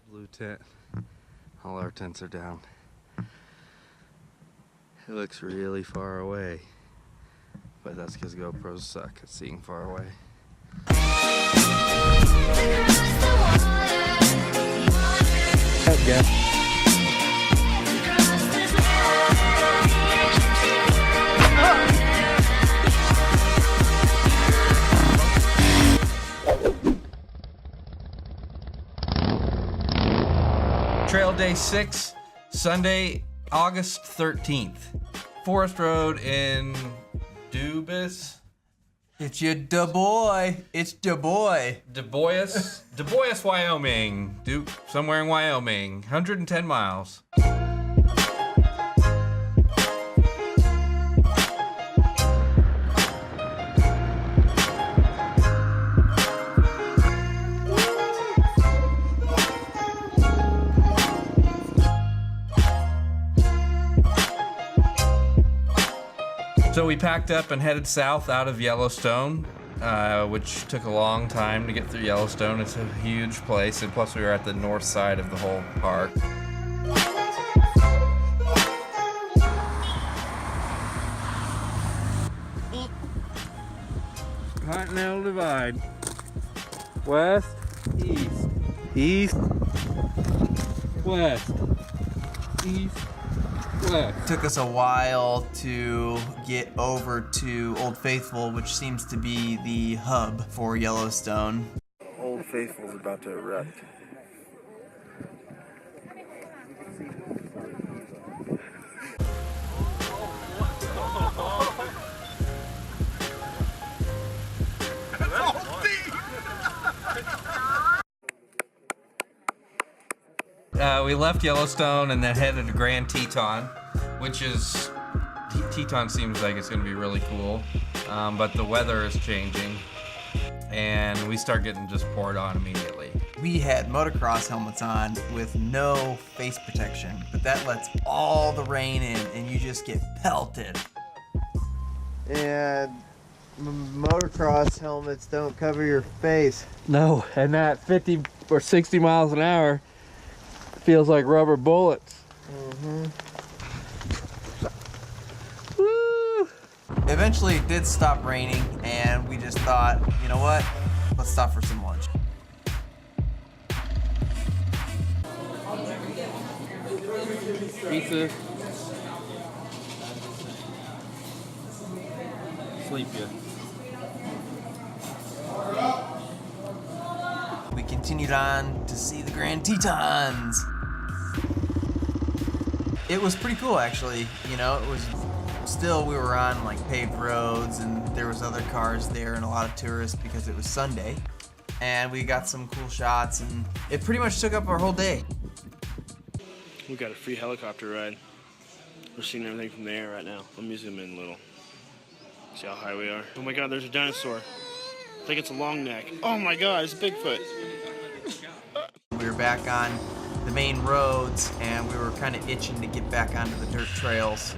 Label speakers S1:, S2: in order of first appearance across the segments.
S1: Blue tent. All our tents are down. It looks really far away, but that's because GoPros suck at seeing far away. Okay.
S2: Trail day 6, Sunday, August 13th. Forest Road in Dubis.
S3: It's your da boy. It's da boy.
S2: Du Bois, Wyoming. Somewhere in Wyoming. 110 miles. So we packed up and headed south out of Yellowstone, which took a long time to get through Yellowstone. It's a huge place, and plus we were at the north side of the whole park.
S1: Continental Divide. West, east, east, west, east, west.
S3: Took us a while to get over to Old Faithful, which seems to be the hub for Yellowstone.
S1: Old Faithful's about to erupt.
S2: We left Yellowstone and then headed to Grand Teton, which is, Teton seems like it's going to be really cool, but the weather is changing, and we start getting just poured on immediately.
S3: We had motocross helmets on with no face protection, but that lets all the rain in and you just get pelted.
S4: And motocross helmets don't cover your face.
S1: No, and that 50 or 60 miles an hour feels like rubber bullets.
S3: Woo! Eventually it did stop raining and we just thought, you know what? Let's stop for some lunch.
S1: Pizza. Sleep ya.
S3: We continued on to see the Grand Tetons. It was pretty cool, actually. You know, it was still, we were on like paved roads and there was other cars there and a lot of tourists because it was Sunday. And we got some cool shots and it pretty much took up our whole day.
S5: We got a free helicopter ride. We're seeing everything from the air right now. Let me zoom in a little. See how high we are. Oh my God, there's a dinosaur. I think it's a long neck. Oh my God, it's Bigfoot.
S3: We were back on the main roads and we were kind of itching to get back onto the dirt trails,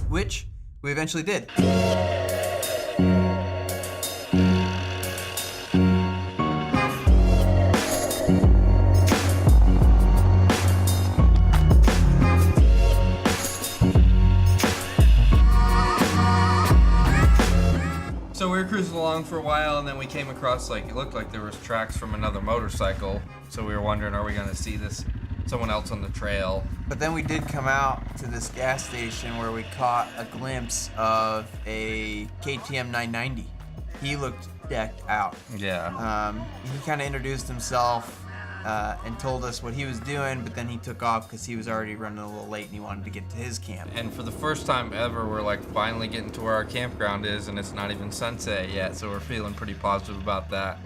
S3: which we eventually did.
S2: So we were cruising along for a while, and then we came across, like, it looked like there was tracks from another motorcycle. So we were wondering, are we going to see someone else on the trail?
S3: But then we did come out to this gas station where we caught a glimpse of a KTM 990. He looked decked out.
S2: Yeah.
S3: He kind of introduced himself and told us what he was doing, but then he took off because he was already running a little late and he wanted to get to his camp.
S2: And for the first time ever, we're like finally getting to where our campground is, and it's not even sunset yet, so we're feeling pretty positive about that.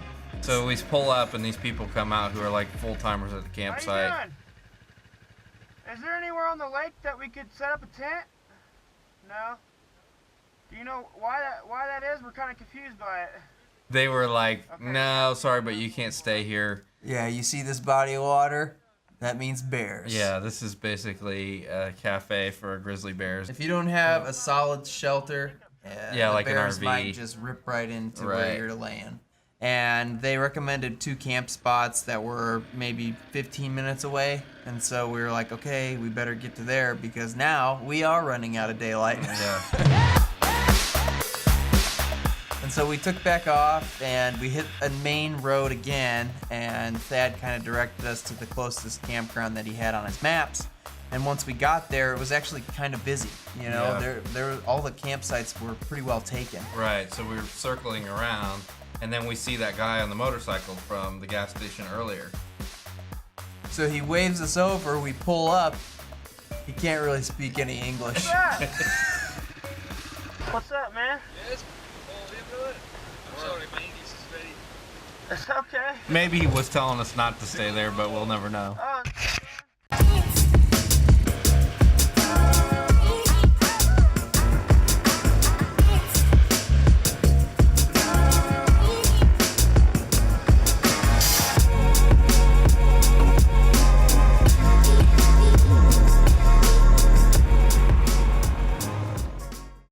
S2: So we pull up and these people come out who are like full-timers at the campsite.
S6: How you doing? Is there anywhere on the lake that we could set up a tent? No? Do you know why that is? We're kind of confused by it.
S2: They were like,
S6: Okay.
S2: no, sorry, but you can't stay here.
S3: Yeah, you see this body of water? That means bears.
S2: Yeah, this is basically a cafe for grizzly bears.
S3: If you don't have a solid shelter,
S2: Yeah,
S3: the
S2: like an
S3: bears
S2: RV.
S3: might just rip right into where
S2: Right.
S3: you're laying. And they recommended 2 camp spots that were maybe 15 minutes away. And so we were like, okay, we better get to there because now we are running out of daylight.
S2: Yeah.
S3: And so we took back off and we hit a main road again. And Thadd kind of directed us to the closest campground that he had on his maps. And once we got there, it was actually kind of busy. You know,
S2: Yeah.
S3: all the campsites were pretty well taken.
S2: Right, so we were circling around, and then we see that guy on the motorcycle from the gas station earlier.
S3: So he waves us over, we pull up. He can't really speak any English.
S6: What's up, man? It's okay.
S2: Maybe he was telling us not to stay there, but we'll never know.
S6: Oh,